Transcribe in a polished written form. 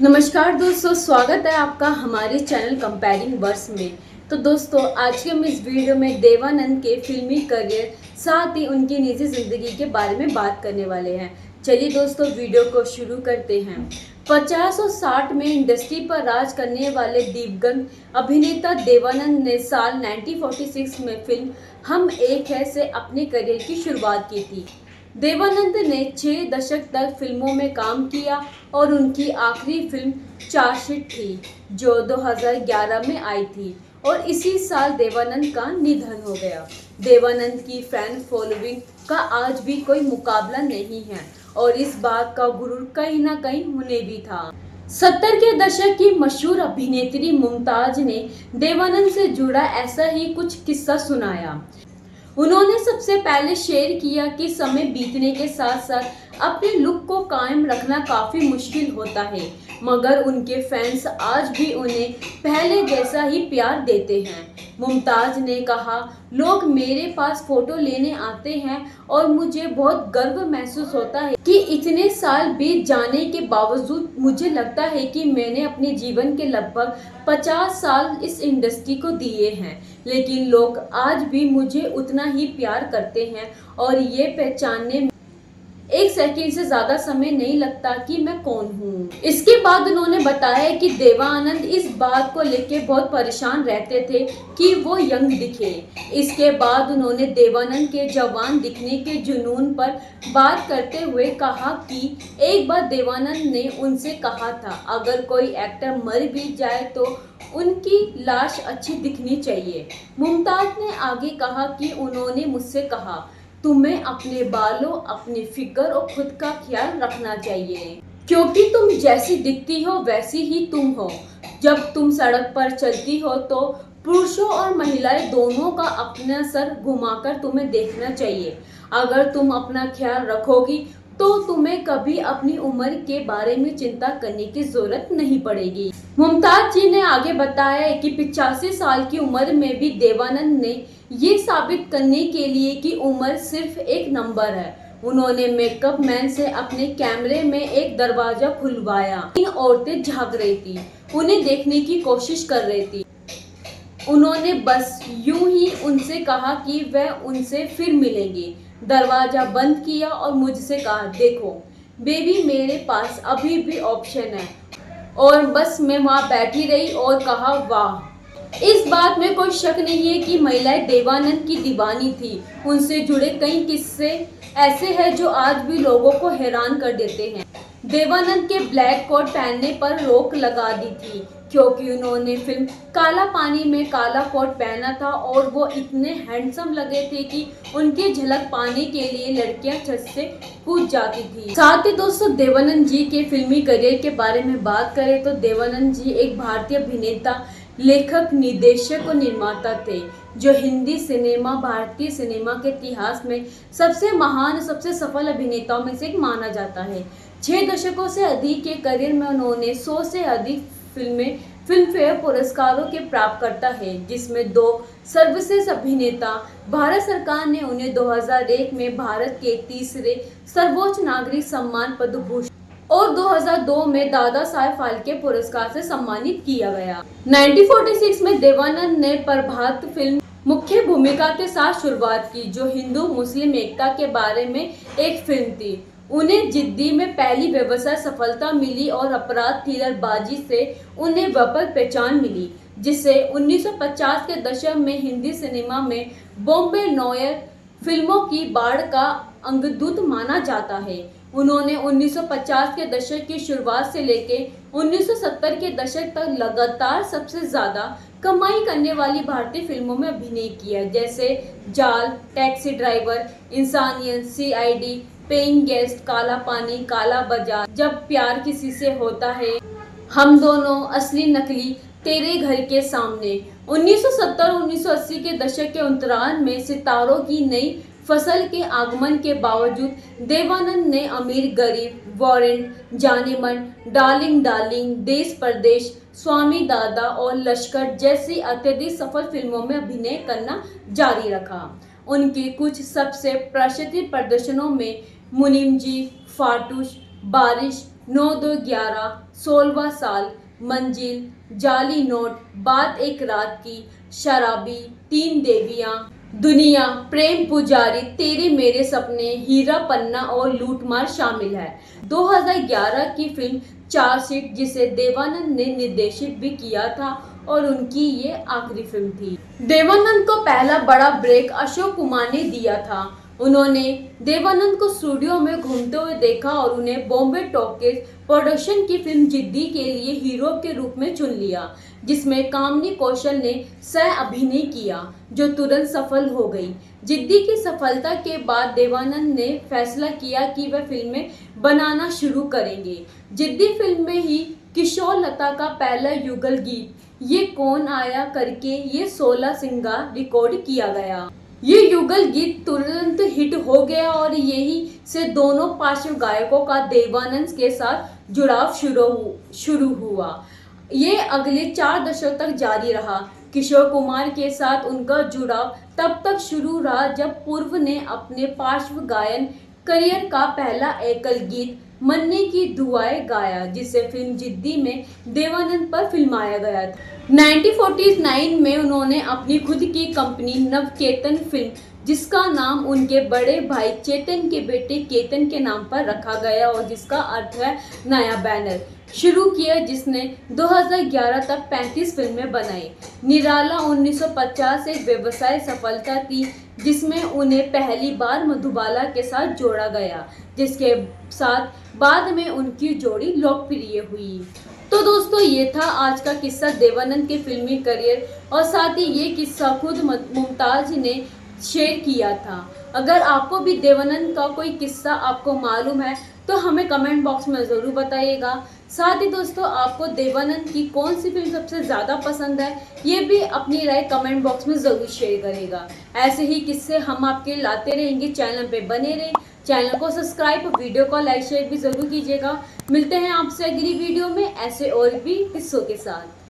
नमस्कार दोस्तों, स्वागत है आपका हमारे चैनल कंपेयरिंग वर्स में। तो दोस्तों, आज के हम इस वीडियो में देवानंद के फिल्मी करियर साथ ही उनकी निजी जिंदगी के बारे में बात करने वाले हैं। चलिए दोस्तों, वीडियो को शुरू करते हैं। 50 और 60 में इंडस्ट्री पर राज करने वाले दिवंगत अभिनेता देवानंद ने साल 1946 में फिल्म हम एक है से अपने करियर की शुरुआत की थी। देवानंद ने 6 दशक तक फिल्मों में काम किया और उनकी आखिरी फिल्म चार्जशीट थी, जो 2011 में आई थी और इसी साल देवानंद का निधन हो गया। देवानंद की फैन फॉलोइंग का आज भी कोई मुकाबला नहीं है और इस बात का गुरूर कहीं ना कहीं उन्हें भी था। 70 के दशक की मशहूर अभिनेत्री मुमताज ने देवानंद से जुड़ा ऐसा ही कुछ किस्सा सुनाया। उन्होंने सबसे पहले शेयर किया कि समय बीतने के साथ साथ अपने लुक को कायम रखना काफ़ी मुश्किल होता है, मगर उनके फैंस आज भी उन्हें पहले जैसा ही प्यार देते हैं। मुमताज ने कहा, लोग मेरे पास फोटो लेने आते हैं और मुझे बहुत गर्व महसूस होता है कि इतने साल बीत जाने के बावजूद मुझे लगता है कि मैंने अपने जीवन के लगभग 50 साल इस इंडस्ट्री को दिए हैं, लेकिन लोग आज भी मुझे उतना ही प्यार करते हैं और ये पहचानने एक सेकंड से ज्यादा समय नहीं लगता कि मैं कौन हूँ। इसके बाद उन्होंने बताया कि देवानंद इस बात को लेकर बहुत परेशान रहते थे कि वो यंग दिखे। इसके बाद उन्होंने देवानंद के जवान दिखने के जुनून पर बात करते हुए कहा कि एक बार देवानंद ने उनसे कहा था, अगर कोई एक्टर मर भी जाए तो उनकी लाश अच्छी दिखनी चाहिए। मुमताज ने आगे कहा कि उन्होंने मुझसे कहा, तुम्हें अपने बालों, अपनी फिगर और खुद का ख्याल रखना चाहिए, क्योंकि तुम जैसी दिखती हो वैसी ही तुम हो। जब तुम सड़क पर चलती हो तो पुरुषों और महिलाएं दोनों का अपना सर घुमाकर तुम्हें देखना चाहिए। अगर तुम अपना ख्याल रखोगी तो तुम्हें कभी अपनी उम्र के बारे में चिंता करने की जरूरत नहीं पड़ेगी। मुमताज जी ने आगे बताया कि 85 साल की उम्र में भी देवानंद ने ये साबित करने के लिए कि उम्र सिर्फ एक नंबर है, उन्होंने मेकअप मैन से अपने कैमरे में एक दरवाजा खुलवाया। 3 औरतें झांक रही थी, उन्हें देखने की कोशिश कर रही थी। उन्होंने बस यूं ही उनसे कहा कि वह उनसे फिर मिलेंगे। दरवाजा बंद किया और मुझसे कहा, देखो बेबी, मेरे पास अभी भी ऑप्शन है। और बस मैं वहाँ बैठी रही और कहा, वाह। इस बात में कोई शक नहीं है कि महिलाएं देवानंद की दीवानी थी। उनसे जुड़े कई किस्से ऐसे हैं जो आज भी लोगों को हैरान कर देते हैं। देवानंद के ब्लैक कोट पहनने पर रोक लगा दी थी क्योंकि उन्होंने फिल्म काला पानी में काला कोट पहना था और वो इतने हैंडसम लगे थे कि उनकी झलक पाने के लिए लड़कियां छत से कूद जाती थी। साथ ही दोस्तों, देवानंद जी के फिल्मी करियर के बारे में बात करें तो देवानंद जी एक भारतीय अभिनेता, लेखक, निर्देशक और निर्माता थे जो हिंदी सिनेमा, भारतीय सिनेमा के इतिहास में सबसे महान, सबसे सफल अभिनेताओं में से एक माना जाता है। 6 दशकों से अधिक के करियर में उन्होंने 100 से अधिक फिल्में फिल्म फेयर पुरस्कारों के प्राप्तकर्ता है, जिसमें 2 सर्वश्रेष्ठ अभिनेता। भारत सरकार ने उन्हें 2001 में भारत के तीसरे सर्वोच्च नागरिक सम्मान पद्म भूषण और 2002 में दादा साहेब फाल्के पुरस्कार से सम्मानित किया गया। 1946 में देवानंद ने प्रभात फिल्म मुख्य भूमिका के साथ शुरुआत की, जो हिंदू मुस्लिम एकता के बारे में एक फिल्म थी। उन्हें जिद्दी में पहली व्यवसाय सफलता मिली और अपराध थ्रिलर बाजी से उन्हें व्यापक पहचान मिली, जिसे 1950 के दशक में हिंदी सिनेमा में बॉम्बे नोयर फिल्मों की बाढ़ का अंगदूत माना जाता है। उन्होंने 1950 के दशक की शुरुआत से लेकर 1970 के दशक तक लगातार सबसे ज्यादा कमाई करने वाली भारतीय फिल्मों में अभिनय किया, जैसे जाल, टैक्सी ड्राइवर, इंसानियत, CID, पेइंग गेस्ट, काला पानी, काला बाजार, जब प्यार किसी से होता है, हम दोनों, असली नकली, तेरे घर के सामने। 1970 और 1980 के दशक के अंतराल में सितारों की नई फसल के आगमन के बावजूद देवानंद ने अमीर गरीब, वारंट, जानेमन, डार्लिंग डार्लिंग, देश परदेश, स्वामी दादा और लश्कर जैसी अत्यधिक सफल फिल्मों में अभिनय करना जारी रखा। उनके कुछ सबसे प्रसिद्ध प्रदर्शनों में मुनीम जी, फाटूश, बारिश, 9-2-11, 16वां साल, मंजिल, जाली नोट, बात एक रात की, शराबी, तीन देवियां, दुनिया, प्रेम पुजारी, तेरे मेरे सपने, हीरा पन्ना और लूटमार शामिल है। 2011 की फिल्म चार्जशीट, जिसे देवानंद ने निर्देशित भी किया था और उनकी ये आखिरी फिल्म थी। देवानंद को पहला बड़ा ब्रेक अशोक कुमार ने दिया था। उन्होंने देवानंद को स्टूडियो में घूमते हुए देखा और उन्हें बॉम्बे टॉकीज प्रोडक्शन की फिल्म जिद्दी के लिए हीरो के रूप में चुन लिया, जिसमें कामिनी कौशल ने सह अभिनय किया, जो तुरंत सफल हो गई। जिद्दी की सफलता के बाद देवानंद ने फैसला किया कि वह फिल्में बनाना शुरू करेंगे। जिद्दी फिल्म में ही किशोर लता का पहला युगल गीत ये कौन आया करके ये 16 सिंगार रिकॉर्ड किया गया। ये युगल गीत तुरंत हिट हो गया और यही से दोनों पार्श्व गायकों का देवानंद के साथ जुड़ाव शुरू हुआ। ये अगले 4 दशक तक जारी रहा। किशोर कुमार के साथ उनका जुड़ाव तब तक शुरू रहा जब पूर्व ने अपने पार्श्व गायन करियर का पहला एकल गीत मन्ने की दुआएं गाया, जिसे फिल्म जिद्दी में देवानंद पर फिल्माया गया था। 1949 में उन्होंने अपनी खुद की कंपनी नवकेतन फिल्म, जिसका नाम उनके बड़े भाई चेतन के बेटे केतन के नाम पर रखा गया और जिसका अर्थ है नया बैनर, शुरू किया, जिसने 2011 तक 35 फिल्में बनाई। निराला 1950 एक व्यवसाय सफलता थी, जिसमें उन्हें पहली बार मधुबाला के साथ जोड़ा गया, जिसके साथ बाद में उनकी जोड़ी लोकप्रिय हुई। तो दोस्तों, ये था आज का किस्सा देवानंद के फिल्मी करियर और साथ ही ये किस्सा खुद मुमताज ने शेयर किया था। अगर आपको भी देवानंद का कोई किस्सा आपको मालूम है तो हमें कमेंट बॉक्स में ज़रूर बताइएगा। साथ ही दोस्तों, आपको देवानंद की कौन सी फिल्म सबसे ज़्यादा पसंद है ये भी अपनी राय कमेंट बॉक्स में ज़रूर शेयर करेगा। ऐसे ही किस्से हम आपके लाते रहेंगे। चैनल पे बने रहें, चैनल को सब्सक्राइब, वीडियो को लाइक शेयर भी ज़रूर कीजिएगा। मिलते हैं आपसे अगली वीडियो में ऐसे और भी किस्सों के साथ।